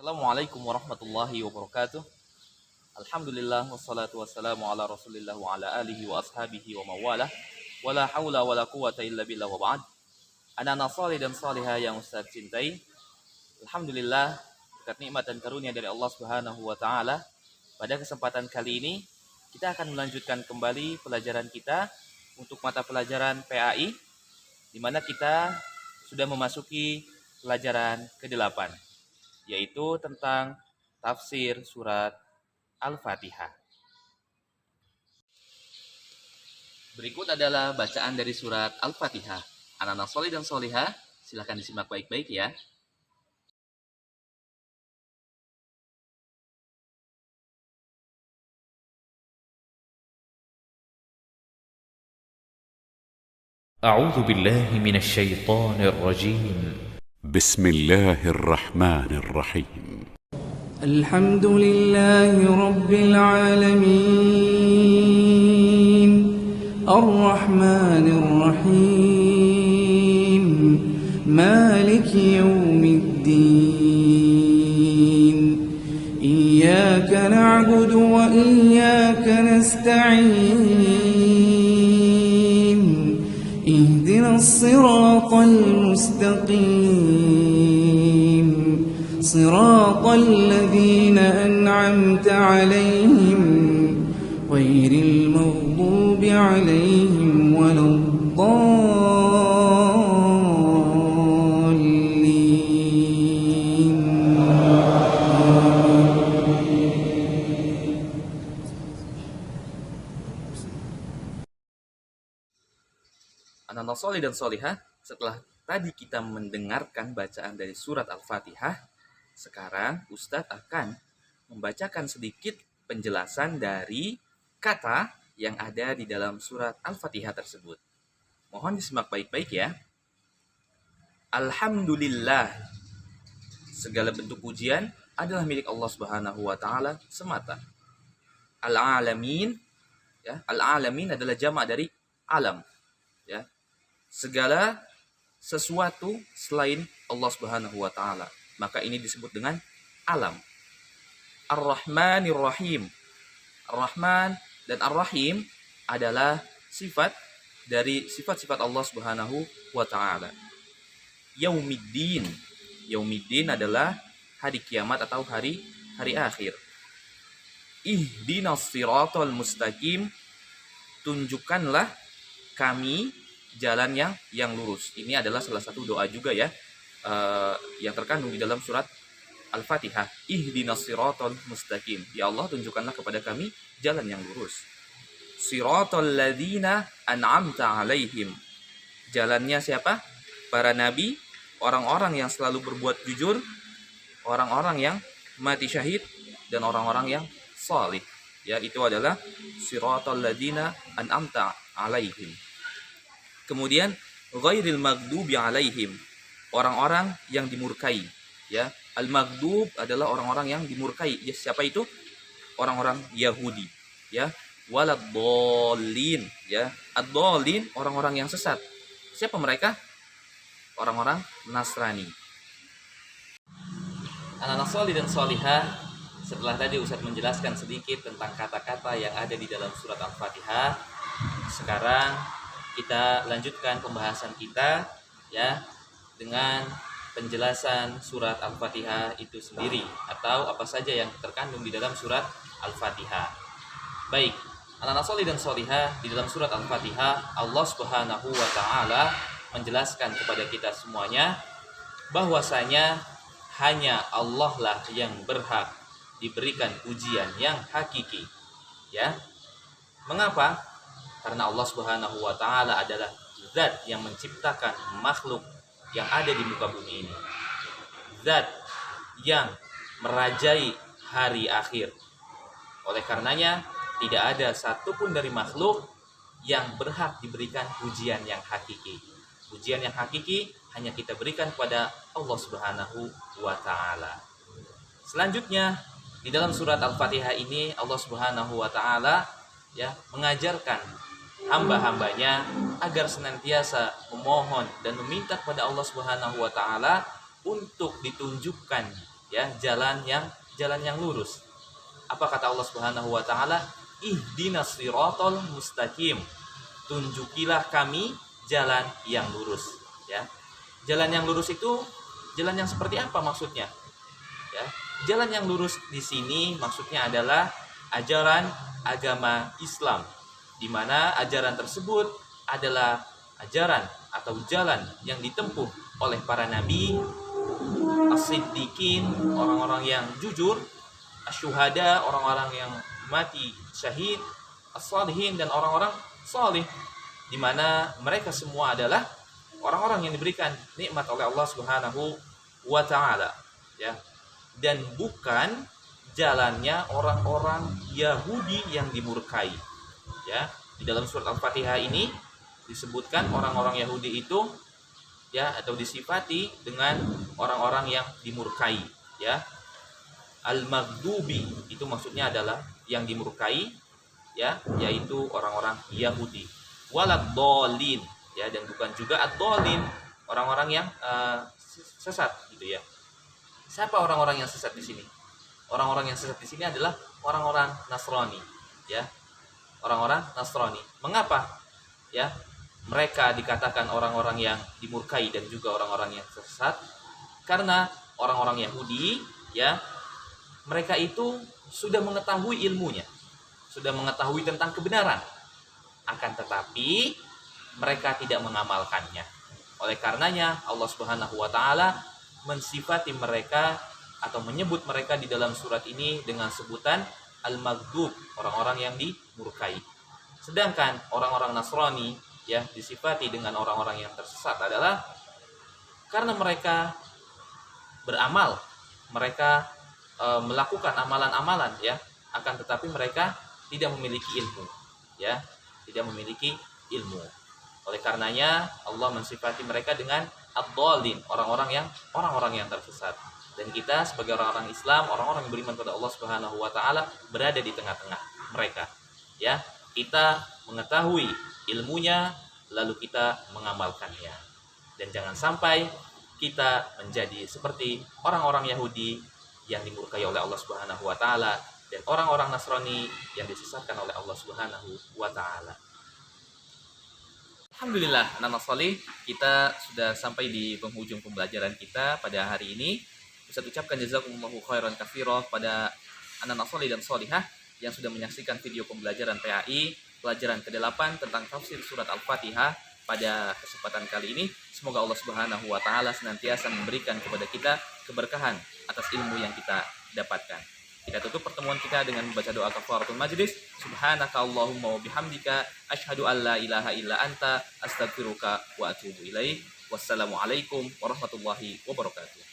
Assalamualaikum warahmatullahi wabarakatuh. Alhamdulillah wassalatu wassalamu ala Rasulillah wa ala alihi wa ashabihi wa mawalah. Wala haula wala quwata illa billah wa ba'd. Anak-anak salih dan salihah yang Ustaz cintai. Alhamdulillah berkat nikmat dan karunia dari Allah Subhanahu wa taala, pada kesempatan kali ini kita akan melanjutkan kembali pelajaran kita untuk mata pelajaran PAI, di mana kita sudah memasuki pelajaran ke-8, yaitu tentang tafsir surat Al-Fatihah. Berikut adalah bacaan dari surat Al-Fatihah. Anak-anak solih dan solihah, silakan disimak baik-baik ya. أعوذ بالله من الشيطان الرجيم. بسم الله الرحمن الرحيم. الحمد لله رب العالمين الرحمن الرحيم مالك يوم الدين إياك نعبد وإياك نستعين اهدنا الصراط المستقيم صراط الذين أنعمت عليهم غير المغضوب عليهم ولا الضالين. Anak-anak solih dan solihah, setelah tadi kita mendengarkan bacaan dari surat Al-Fatihah, sekarang Ustadz akan membacakan sedikit penjelasan dari kata yang ada di dalam surat Al-Fatihah tersebut. Mohon disimak baik-baik ya. Alhamdulillah, segala bentuk pujian adalah milik Allah Subhanahu wa taala semata. Al-alamin, ya, al-alamin adalah jamak dari alam, ya. Segala sesuatu selain Allah Subhanahu wa taala, maka ini disebut dengan alam. Ar-Rahmanir Rahim. Ar-Rahman dan Ar-Rahim adalah sifat dari sifat-sifat Allah Subhanahu wa taala. Yaumiddin. Yaumiddin adalah hari kiamat atau hari akhir. Ihdinas siratal mustaqim. Tunjukkanlah kami jalan yang lurus. Ini adalah salah satu doa juga ya, yang terkandung di dalam surat Al-Fatihah. Ihdinas siratal mustaqim. Ya Allah, tunjukkanlah kepada kami jalan yang lurus. Siratal ladzina an'amta alaihim. Jalannya siapa? Para nabi, orang-orang yang selalu berbuat jujur, orang-orang yang mati syahid, dan orang-orang yang salih. Ya, itu adalah siratal ladzina an'amta alaihim. Kemudian ghairil maghdubi alaihim, orang-orang yang dimurkai, ya. Al-maghdub adalah orang-orang yang dimurkai. Ya, siapa itu? Orang-orang Yahudi, ya. Waladhdallin, ya. Ad-dhallin, orang-orang yang sesat. Siapa mereka? Orang-orang Nasrani. Anak-anak sholih dan sholihah, setelah tadi Ustadz menjelaskan sedikit tentang kata-kata yang ada di dalam surat Al-Fatihah, sekarang kita lanjutkan pembahasan kita ya dengan penjelasan surat Al-Fatihah itu sendiri, atau apa saja yang terkandung di dalam surat Al-Fatihah. Baik, anak-anak sholih dan sholihah, di dalam surat Al-Fatihah Allah Subhanahu wa taala menjelaskan kepada kita semuanya bahwasanya hanya Allah lah yang berhak diberikan pujian yang hakiki. Ya. Mengapa? Karena Allah Subhanahu wa taala adalah zat yang menciptakan makhluk yang ada di muka bumi ini. Zat yang merajai hari akhir. Oleh karenanya, tidak ada satupun dari makhluk yang berhak diberikan pujian yang hakiki. Pujian yang hakiki hanya kita berikan kepada Allah Subhanahu wa taala. Selanjutnya, di dalam surat Al-Fatihah ini Allah Subhanahu wa taala ya mengajarkan hamba-hambanya agar senantiasa memohon dan meminta kepada Allah Subhanahu wa taala untuk ditunjukkan ya, jalan yang lurus. Apa kata Allah Subhanahu wa taala? Ihdinas siratal mustaqim. Tunjukilah kami jalan yang lurus, ya. Jalan yang lurus itu jalan yang seperti apa maksudnya? Ya. Jalan yang lurus di sini maksudnya adalah ajaran agama Islam, di mana ajaran tersebut adalah ajaran atau jalan yang ditempuh oleh para nabi, as-siddiqin, orang-orang yang jujur, asyuhada, orang-orang yang mati syahid, as-salihin, dan orang-orang salih, di mana mereka semua adalah orang-orang yang diberikan nikmat oleh Allah Subhanahu wa taala, ya. Dan bukan jalannya orang-orang Yahudi yang dimurkai, ya. Di dalam surat Al-Fatihah ini disebutkan orang-orang Yahudi itu, ya, atau disifati dengan orang-orang yang dimurkai, ya. Al-maghdubi itu maksudnya adalah yang dimurkai, ya, yaitu orang-orang Yahudi. Waladhdallin, ya, dan bukan juga ad-dhalin, orang-orang yang sesat gitu, ya. Siapa orang-orang yang sesat di sini? Orang-orang yang sesat di sini adalah orang-orang Nasrani, ya. Orang-orang Nasrani. Mengapa? Ya, mereka dikatakan orang-orang yang dimurkai dan juga orang-orang yang sesat karena orang-orang Yahudi, ya, mereka itu sudah mengetahui ilmunya, sudah mengetahui tentang kebenaran, akan tetapi mereka tidak mengamalkannya. Oleh karenanya Allah Subhanahu wa taala mensifati mereka atau menyebut mereka di dalam surat ini dengan sebutan al-maghdub, orang-orang yang dimurkai. Sedangkan orang-orang Nasrani, ya, disifati dengan orang-orang yang tersesat adalah karena mereka beramal, mereka melakukan amalan-amalan, ya, akan tetapi mereka tidak memiliki ilmu, ya, tidak memiliki ilmu. Oleh karenanya Allah mensifati mereka dengan ad-dhalin, orang-orang yang tersesat. Dan kita sebagai orang-orang Islam, orang-orang yang beriman kepada Allah Subhanahu wa taala, berada di tengah-tengah mereka, ya. Kita mengetahui ilmunya lalu kita mengamalkannya. Dan jangan sampai kita menjadi seperti orang-orang Yahudi yang dimurkai oleh Allah Subhanahu wa taala dan orang-orang Nasrani yang disesatkan oleh Allah Subhanahu wa taala. Alhamdulillah, anak salih, kita sudah sampai di penghujung pembelajaran kita pada hari ini. Ustaz ucapkan jazakumullahu khairan katsira pada anak salih dan salihah yang sudah menyaksikan video pembelajaran PAI pelajaran ke-8 tentang tafsir surat Al-Fatihah pada kesempatan kali ini. Semoga Allah Subhanahu wa taala senantiasa memberikan kepada kita keberkahan atas ilmu yang kita dapatkan. Kita tutup pertemuan kita dengan membaca doa kafaratul majlis. Subhanaka Allahumma wa bihamdika asyhadu an la ilaha illa anta astaghfiruka wa atubu ilaik. Wassalamualaikum warahmatullahi wabarakatuh.